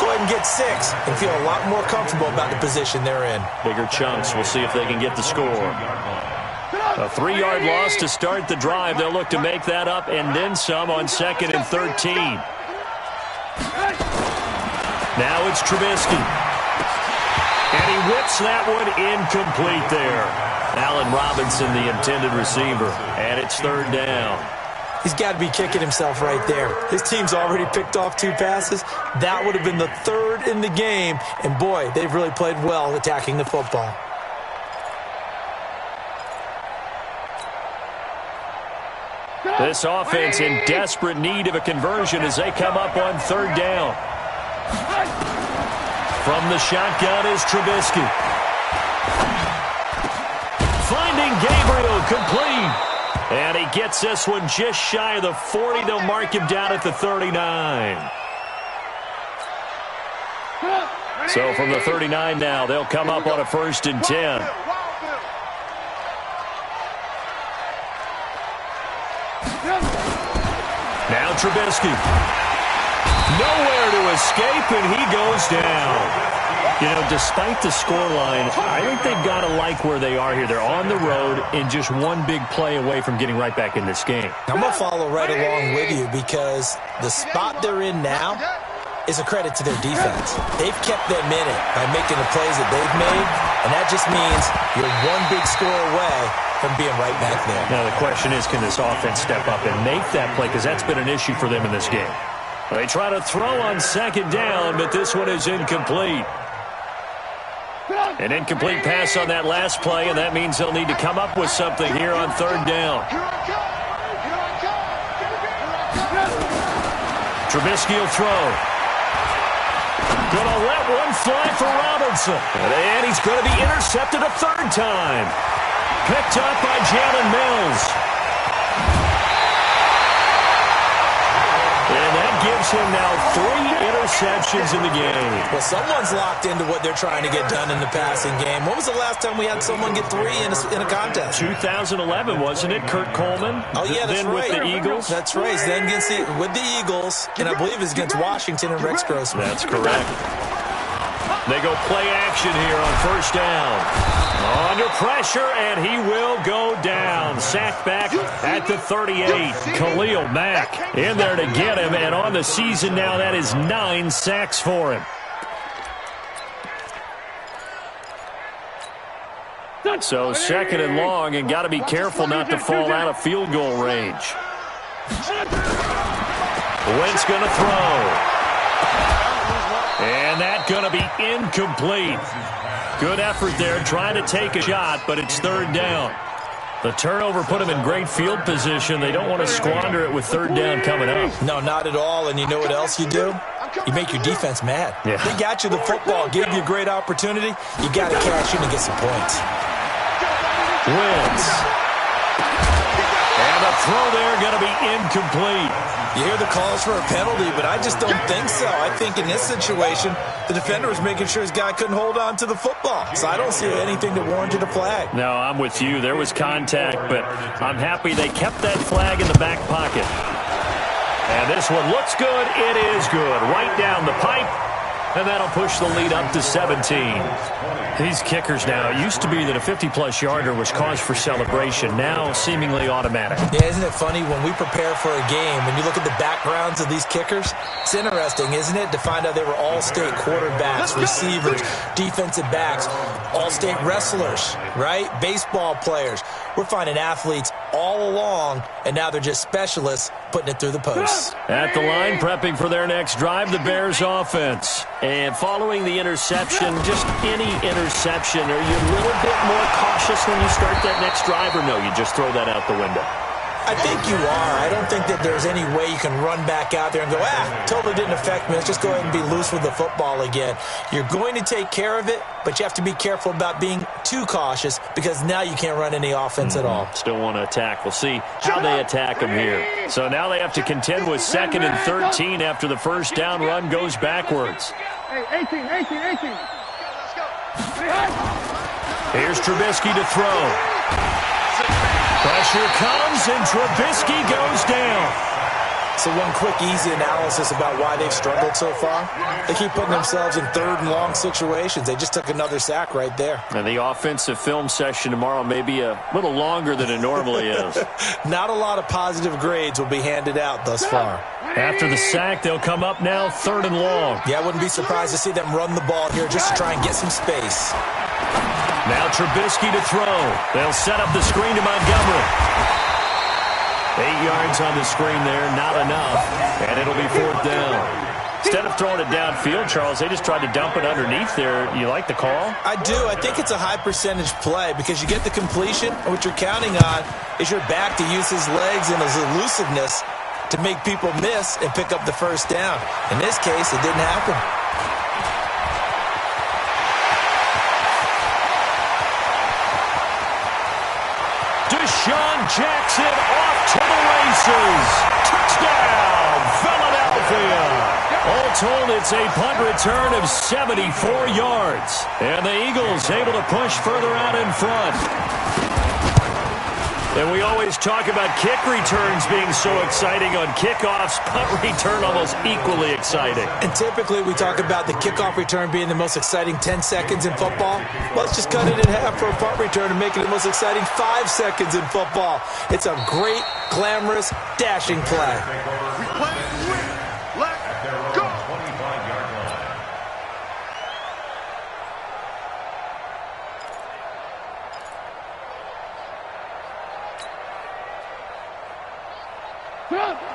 C: Go ahead and get 6 and feel a lot more comfortable about the position they're in.
B: Bigger chunks. We'll see if they can get the score. A 3-yard loss to start the drive. They'll look to make that up and then some on 2nd and 13. Now it's Trubisky. And he whips that one incomplete there. Allen Robinson, the intended receiver. And it's 3rd down.
C: He's got to be kicking himself right there. His team's already picked off 2 passes. That would have been the 3rd in the game. And, boy, they've really played well attacking the football.
B: This offense in desperate need of a conversion as they come up on 3rd down. From the shotgun is Trubisky. Finding Gabriel complete. And he gets this one just shy of the 40. They'll mark him down at the 39. So from the 39 now, they'll come up on a 1st and 10. Now Trubisky. Nowhere to escape, and he goes down. You know, despite the scoreline, I think they've got to like where they are here. They're on the road and just one big play away from getting right back in this game.
C: I'm going to follow right along with you because the spot they're in now is a credit to their defense. They've kept them in it by making the plays that they've made, and that just means you're one big score away from being right back there.
B: Now the question is, can this offense step up and make that play? Because that's been an issue for them in this game. They try to throw on 2nd down, but this one is incomplete. An incomplete pass on that last play, and that means they'll need to come up with something here on 3rd down. Trubisky will throw. Gonna let one fly for Robinson. And he's going to be intercepted a 3rd time. Picked up by Jalen Mills. And that gives him now 3 interceptions in the game.
C: Well, someone's locked into what they're trying to get done in the passing game. When was the last time we had someone get 3 in a contest?
B: 2011, wasn't it? Kurt Coleman?
C: Oh, yeah, that's
B: then
C: right.
B: With the Eagles?
C: That's right. Then with the Eagles, and I believe it's against Washington and Rex Grossman.
B: That's correct. They go play action here on 1st down. Under pressure, and he will go down. Sacked back at the 38. Khalil Mack in there to get him, and on the season now, that is 9 sacks for him. So 2nd and long, and got to be careful not to fall out of field goal range. Wentz going to throw. And that's going to be incomplete. Good effort there, trying to take a shot, but it's 3rd down. The turnover put them in great field position. They don't want to squander it with 3rd down coming up.
C: No, not at all. And you know what else you do? You make your defense mad.
B: Yeah.
C: They got you the football, gave you a great opportunity. You got to cash in and get some points.
B: Wentz. And the throw there going to be incomplete.
C: You hear the calls for a penalty, but I just don't think so. I think in this situation, the defender was making sure his guy couldn't hold on to the football. So I don't see anything that warranted a flag.
B: No, I'm with you. There was contact, but I'm happy they kept that flag in the back pocket. And this one looks good. It is good. Right down the pipe. And that'll push the lead up to 17. These kickers now, it used to be that a 50-plus yarder was cause for celebration. Now, seemingly automatic.
C: Yeah, isn't it funny when we prepare for a game, when you look at the backgrounds of these kickers, it's interesting, isn't it, to find out they were all-state quarterbacks, receivers, defensive backs, all-state wrestlers, right? Baseball players. We're finding athletes all along, and now they're just specialists putting it through the posts.
B: At the line, prepping for their next drive, the Bears offense. And following the interception, just any interception, are you a little bit more cautious when you start that next drive, or no, you just throw that out the window?
C: I think you are. I don't think that there's any way you can run back out there and go, totally didn't affect me. Let's just go ahead and be loose with the football again. You're going to take care of it, but you have to be careful about being too cautious because now you can't run any offense at all.
B: Still want to attack. We'll see how they attack them here. So now they have to contend with 2nd and 13 after the first down run goes backwards.
E: Hey, 18.
B: Here's Trubisky to throw. Pressure comes, and Trubisky goes down.
C: So one quick, easy analysis about why they've struggled so far. They keep putting themselves in 3rd and long situations. They just took another sack right there.
B: And the offensive film session tomorrow may be a little longer than it normally is.
C: Not a lot of positive grades will be handed out thus far.
B: After the sack, they'll come up now 3rd and long.
C: Yeah, I wouldn't be surprised to see them run the ball here just to try and get some space.
B: Now Trubisky to throw. They'll set up the screen to Montgomery. 8 yards on the screen there, not enough. And it'll be 4th down. Instead of throwing it downfield, Charles, they just tried to dump it underneath there. You like the call?
C: I do. I think it's a high percentage play because you get the completion, and what you're counting on is your back to use his legs and his elusiveness to make people miss and pick up the first down. In this case, it didn't happen.
B: Deshaun Jackson off to the races. Touchdown, Philadelphia. All told, it's a punt return of 74 yards. And the Eagles able to push further out in front. And we always talk about kick returns being so exciting on kickoffs. Punt return almost equally exciting.
C: And typically we talk about the kickoff return being the most exciting 10 seconds in football. Let's just cut it in half for a punt return and make it the most exciting 5 seconds in football. It's a great, glamorous, dashing play.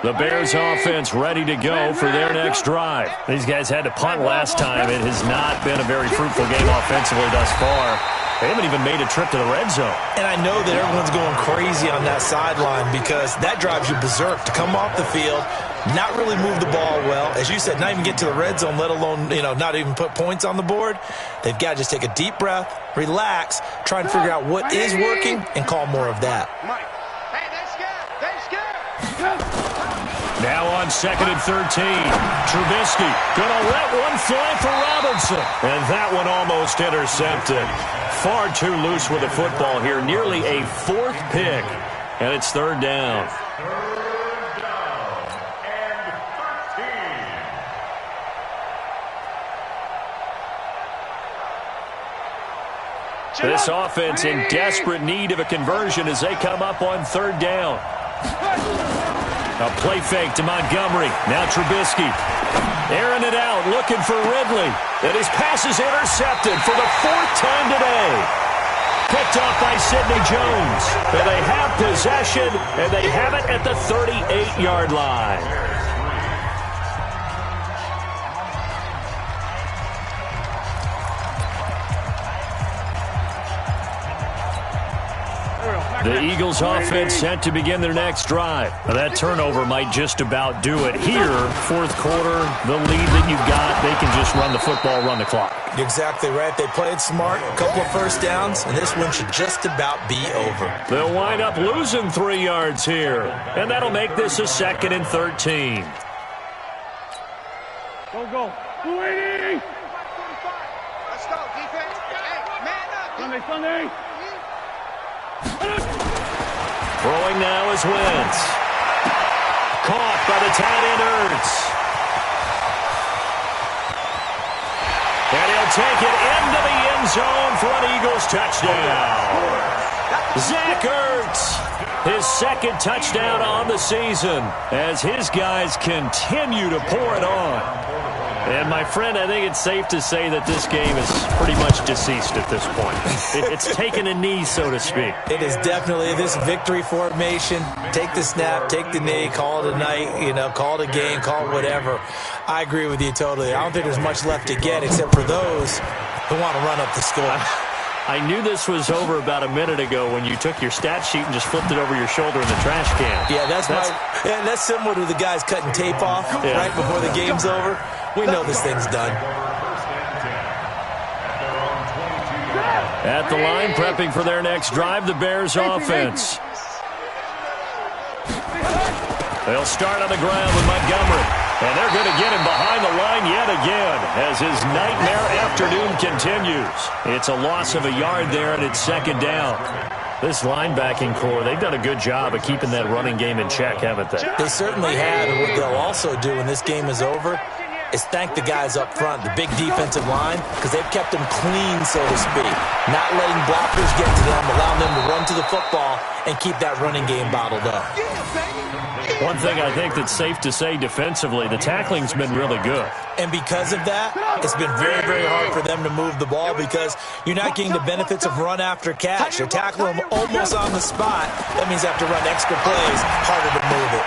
B: The Bears offense ready to go for their next drive. These guys had to punt last time. It has not been a very fruitful game offensively thus far. They haven't even made a trip to the red zone.
C: And I know that everyone's going crazy on that sideline because that drives you berserk to come off the field, not really move the ball well. As you said, not even get to the red zone, let alone, not even put points on the board. They've got to just take a deep breath, relax, try and figure out what is working, and call more of that.
B: Now on 2nd and 13. Trubisky gonna let one fly for Robinson. And that one almost intercepted. Far too loose with the football here. Nearly a 4th pick. And it's 3rd down.
D: 3rd down and 13.
B: This offense in desperate need of a conversion as they come up on 3rd down. A play fake to Montgomery. Now Trubisky. Airing it out, looking for Ridley. And his pass is intercepted for the 4th time today. Picked off by Sidney Jones. And they have possession, and they have it at the 38-yard line. The Eagles offense set to begin their next drive. Now, that turnover might just about do it. Here, fourth quarter, the lead that you've got, they can just run the football, run the clock.
C: You're exactly right. They played smart, a couple of first downs, and this one should just about be over.
B: They'll wind up losing 3 yards here, and that'll make this a 2nd and 13.
E: Go. 280. Let's go, defense. Hey, man up. Sunday.
B: Throwing now is Wentz. Caught by the tight end Ertz. And he'll take it into the end zone for an Eagles touchdown. Zach Ertz, his 2nd touchdown on the season as his guys continue to pour it on. And, my friend, I think it's safe to say that this game is pretty much deceased at this point. It's taken a knee, so to speak.
C: It is definitely this victory formation. Take the snap, take the knee, call it a night, call it a game, call it whatever. I agree with you totally. I don't think there's much left to get except for those who want to run up the score.
B: I knew this was over about a minute ago when you took your stat sheet and just flipped it over your shoulder in the trash can.
C: Yeah, that's similar to the guys cutting tape off right before the game's over. We know this thing's done.
B: At the line, prepping for their next drive, the Bears offense. They'll start on the ground with Montgomery. And they're going to get him behind the line yet again as his nightmare afternoon continues. It's a loss of a yard there, and it's 2nd down. This linebacking core, they've done a good job of keeping that running game in check, haven't they?
C: They certainly have, and what they'll also do when this game is over is thank the guys up front, the big defensive line, because they've kept them clean, so to speak. Not letting blockers get to them, allowing them to run to the football and keep that running game bottled up.
B: One thing I think that's safe to say defensively, the tackling's been really good.
C: And because of that, it's been very, very hard for them to move the ball because you're not getting the benefits of run after catch. They're tackling them almost on the spot. That means they have to run extra plays, harder to move it.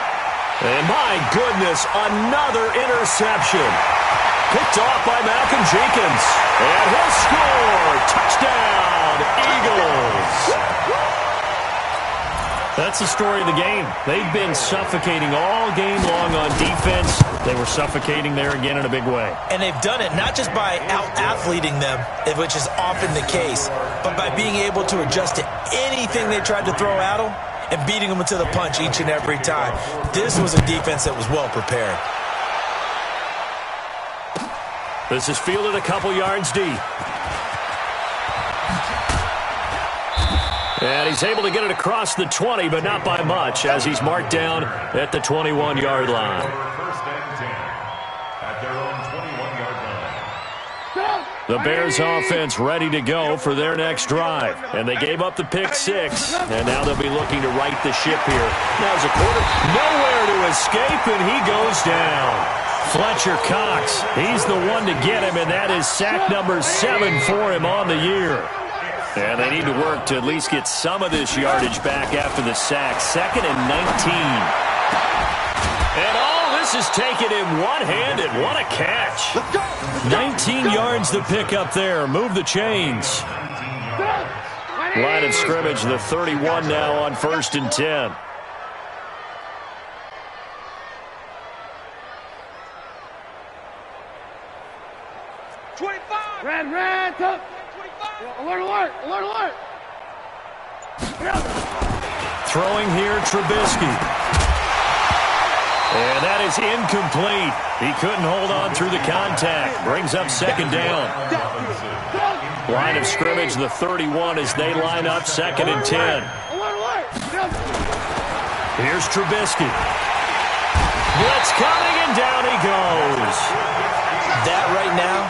B: And my goodness, another interception. Picked off by Malcolm Jenkins. And he'll score. Touchdown, Eagles. That's the story of the game. They've been suffocating all game long on defense. They were suffocating there again in a big way.
C: And they've done it not just by out-athleting them, which is often the case, but by being able to adjust to anything they tried to throw at them and beating them to the punch each and every time. This was a defense that was well prepared.
B: This is fielded a couple yards deep. And he's able to get it across the 20, but not by much, as he's marked down at the 21-yard line.
D: First and 10 at their own 21-yard line.
B: The Bears offense ready to go for their next drive. And they gave up the pick 6, and now they'll be looking to right the ship here. Now's a quarter. Nowhere to escape, and he goes down. Fletcher Cox, he's the one to get him, and that is sack number 7 for him on the year. And they need to work to at least get some of this yardage back after the sack. 2nd and 19. And all this is taken in one-handed. What a catch. 19 yards to pick up there. Move the chains. Line of scrimmage, the 31 now on 1st and 10.
E: Red, top. Alert.
B: Throwing here, Trubisky. And that is incomplete. He couldn't hold on through the contact. Brings up 2nd down. Line of scrimmage, the 31 as they line up 2nd and 10. Here's Trubisky. Blitz coming, and down he goes.
C: That right now,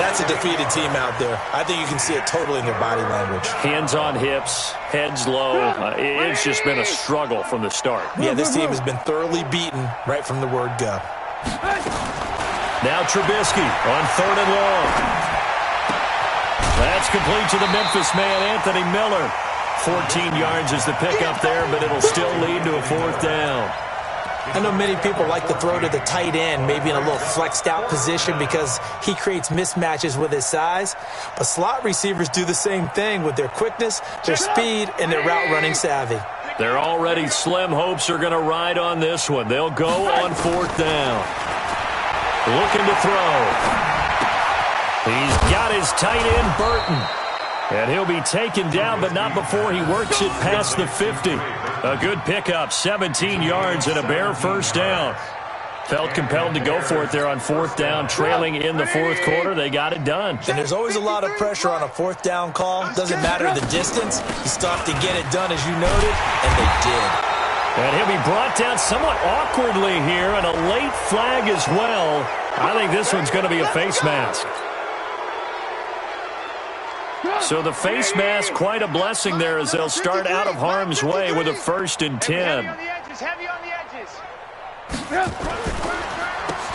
C: that's a defeated team out there. I think you can see it totally in their body language.
B: Hands on hips, heads low. It's just been a struggle from the start.
C: Yeah, this team has been thoroughly beaten right from the word go.
B: Now Trubisky on 3rd and long. That's That's complete to the Memphis man, Anthony Miller. 14 yards is the pickup there, but it'll still lead to a 4th down.
C: I know many people like to throw to the tight end, maybe in a little flexed out position because he creates mismatches with his size. But slot receivers do the same thing with their quickness, their speed, and their route running savvy.
B: Their already slim hopes are going to ride on this one. They'll go on 4th down. Looking to throw. He's got his tight end, Burton. And he'll be taken down, but not before he works it past the 50. A good pickup, 17 yards and a Bear 1st down. Felt compelled to go for it there on 4th down, trailing in the 4th quarter. They got it done.
C: And there's always a lot of pressure on a 4th down call. Doesn't matter the distance. You stop to get it done, as you noted, and they did.
B: And he'll be brought down somewhat awkwardly here, and a late flag as well. I think this one's going to be a face mask. So the face mask, quite a blessing there as they'll start out of harm's way with a 1st and 10.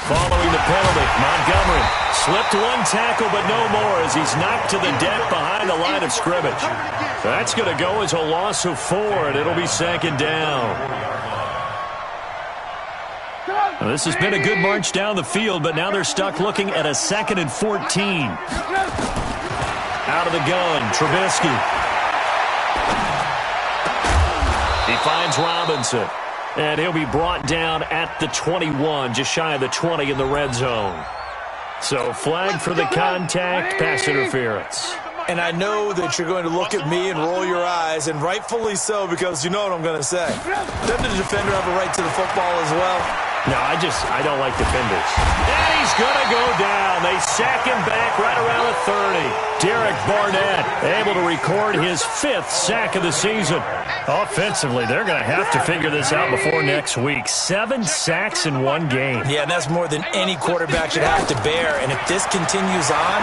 B: Following the penalty, Montgomery slipped one tackle, but no more as he's knocked to the deck behind the line of scrimmage. That's going to go as a loss of 4, and it'll be 2nd down. Well, this has been a good march down the field, but now they're stuck looking at a 2nd and 14. Out of the gun, Trubisky. He finds Robinson. And he'll be brought down at the 21, just shy of the 20 in the red zone. So flag for the contact, pass interference.
C: And I know that you're going to look at me and roll your eyes, and rightfully so, because you know what I'm going to say. Doesn't the defender have a right to the football as well?
B: No, I don't like defenders. And he's going to go down. They sack him back right around the 30. Derek Barnett able to record his 5th sack of the season. Offensively, they're going to have to figure this out before next week. 7 sacks in one game.
C: Yeah, and that's more than any quarterback should have to bear. And if this continues on,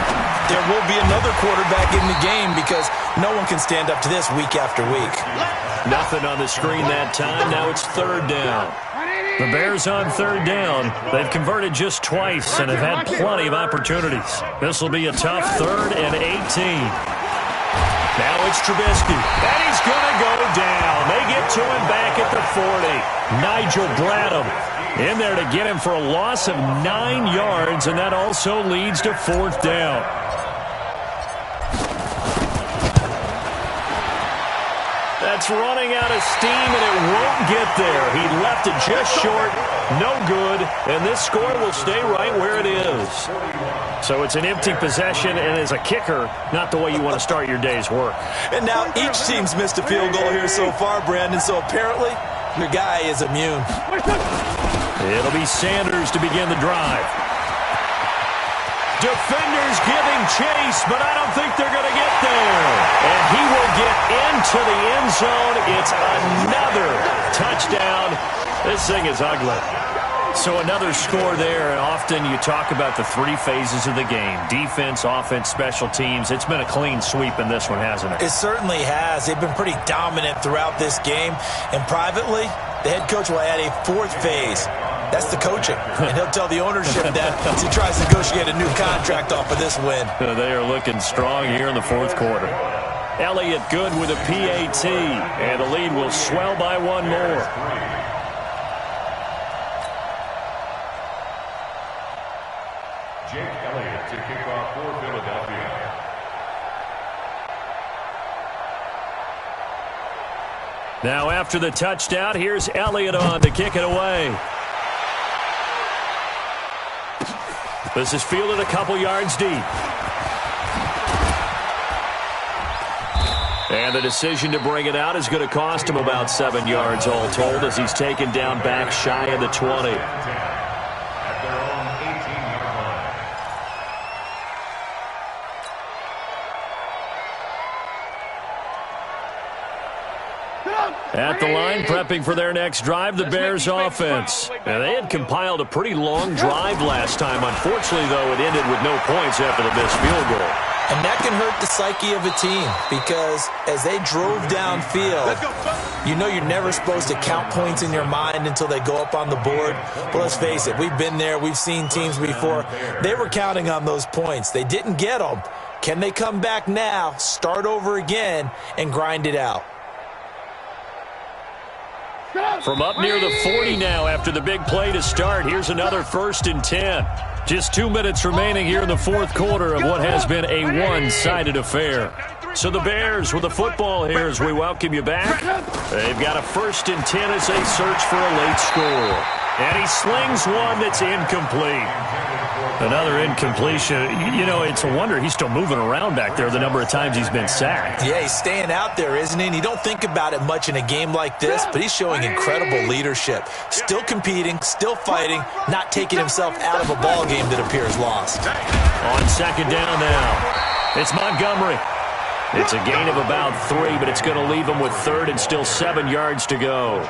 C: there will be another quarterback in the game because no one can stand up to this week after week.
B: Nothing on the screen that time. Now it's 3rd down. The Bears on 3rd down. They've converted just twice and have had plenty of opportunities. This will be a tough 3rd and 18. Now it's Trubisky. And he's going to go down. They get to him back at the 40. Nigel Bradham in there to get him for a loss of 9 yards, and that also leads to 4th down. That's running out of steam, and it won't get there. He left it just short, no good, and this score will stay right where it is. So it's an empty possession, and as a kicker, not the way you want to start your day's work.
C: And now each team's missed a field goal here so far, Brandon, so apparently your guy is immune.
B: It'll be Sanders to begin the drive. Defenders giving chase, but I don't think they're going to get there. And he will get into the end zone. It's another touchdown. This thing is ugly. So another score there. Often you talk about the 3 phases of the game. Defense, offense, special teams. It's been a clean sweep in this one, hasn't it?
C: It certainly has. They've been pretty dominant throughout this game. And privately, the head coach will add a 4th phase. That's the coaching. And he'll tell the ownership that as he tries to negotiate a new contract off of this win.
B: They are looking strong here in the 4th quarter. Elliott good with a PAT. And the lead will swell by 1 more.
D: Jake Elliott to kick off for Philadelphia.
B: Now after the touchdown, here's Elliott on to kick it away. This is fielded a couple yards deep. And the decision to bring it out is going to cost him about 7 yards all told as he's taken down back shy of the 20.
D: At their own 18-yard line.
B: At the line, prepping for their next drive, the Bears offense. Now, they had compiled a pretty long drive last time. Unfortunately, though, it ended with no points after the missed field goal.
C: And that can hurt the psyche of a team because as they drove downfield, you know you're never supposed to count points in your mind until they go up on the board. But let's face it, we've been there. We've seen teams before. They were counting on those points. They didn't get them. Can they come back now, start over again, and grind it out?
B: From up near the 40 now after the big play to start, here's another 1st and 10. Just 2 minutes remaining here in the fourth quarter of what has been a one-sided affair. So the Bears with the football here as we welcome you back. They've got a 1st and 10 as they search for a late score. And he slings one that's incomplete. Another incompletion. You know, it's a wonder he's still moving around back there the number of times he's been sacked.
C: Yeah, he's staying out there, isn't he? And you don't think about it much in a game like this, but he's showing incredible leadership. Still competing, still fighting, not taking himself out of a ball game that appears lost.
B: On 2nd down now, it's Montgomery. It's a gain of about 3, but it's going to leave him with 3rd and still 7 yards to go.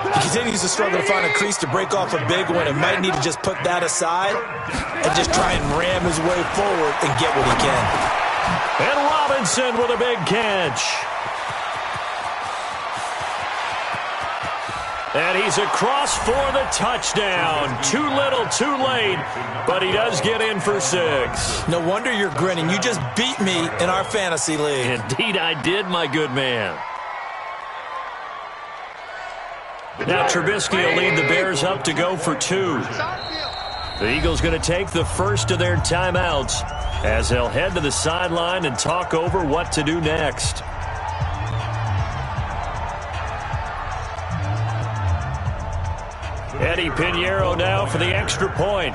C: He continues to struggle to find a crease to break off a big one and might need to just put that aside and just try and ram his way forward and get what he can.
B: And Robinson with a big catch. And he's across for the touchdown. Too little, too late, but he does get in for 6.
C: No wonder you're grinning. You just beat me in our fantasy league.
B: Indeed I did, my good man. Now Trubisky will lead the Bears up to go for 2. The Eagles going to take the first of their timeouts as they'll head to the sideline and talk over what to do next. Eddie Pinheiro now for the extra point.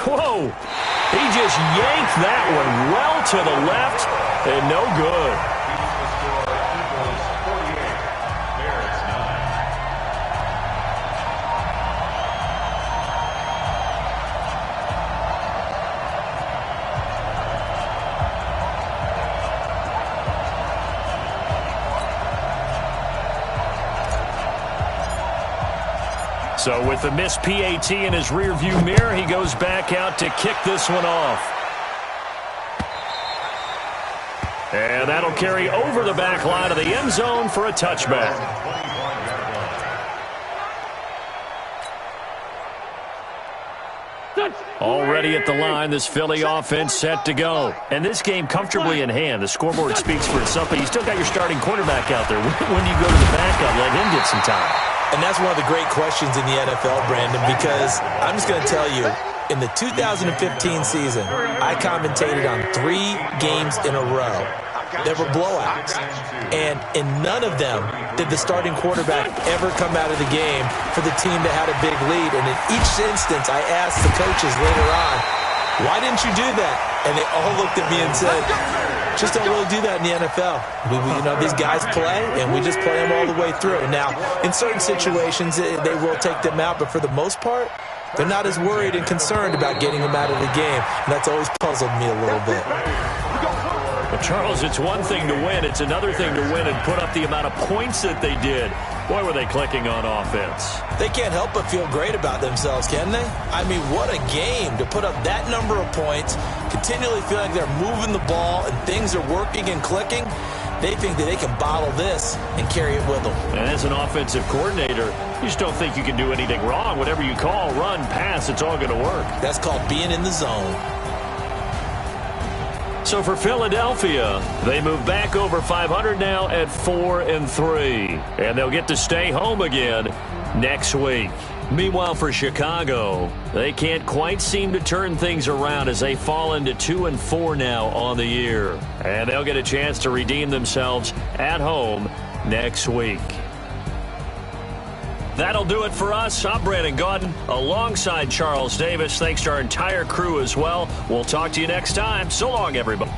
B: Whoa! He just yanked that one well to the left and no good. So with the missed PAT in his rearview mirror, he goes back out to kick this one off. And that'll carry over the back line of the end zone for a touchback. Already at the line, this Philly offense set to go. And this game comfortably in hand. The scoreboard speaks for itself, but you still got your starting quarterback out there. When do you go to the backup, let him get some time?
C: And that's one of the great questions in the NFL, Brandon, because I'm just going to tell you, in the 2015 season, I commentated on 3 games in a row. There were blowouts. And in none of them did the starting quarterback ever come out of the game for the team that had a big lead. And in each instance, I asked the coaches later on, why didn't you do that? And they all looked at me and said, just don't really do that in the NFL. You know, these guys play, and we just play them all the way through. Now, in certain situations, they will take them out, but for the most part, they're not as worried and concerned about getting them out of the game. And that's always puzzled me a little bit.
B: Well, Charles, it's one thing to win. It's another thing to win and put up the amount of points that they did. Boy, were they clicking on offense.
C: They can't help but feel great about themselves, can they? I mean, what a game to put up that number of points, continually feel like they're moving the ball and things are working and clicking. They think that they can bottle this and carry it with them.
B: And as an offensive coordinator, you just don't think you can do anything wrong. Whatever you call, run, pass, it's all going to work.
C: That's called being in the zone.
B: So for Philadelphia, they move back over 500 now at 4-3. And they'll get to stay home again next week. Meanwhile, for Chicago, they can't quite seem to turn things around as they fall into 2-4 now on the year. And they'll get a chance to redeem themselves at home next week. That'll do it for us. I'm Brandon Gaudin alongside Charles Davis. Thanks to our entire crew as well. We'll talk to you next time. So long, everybody.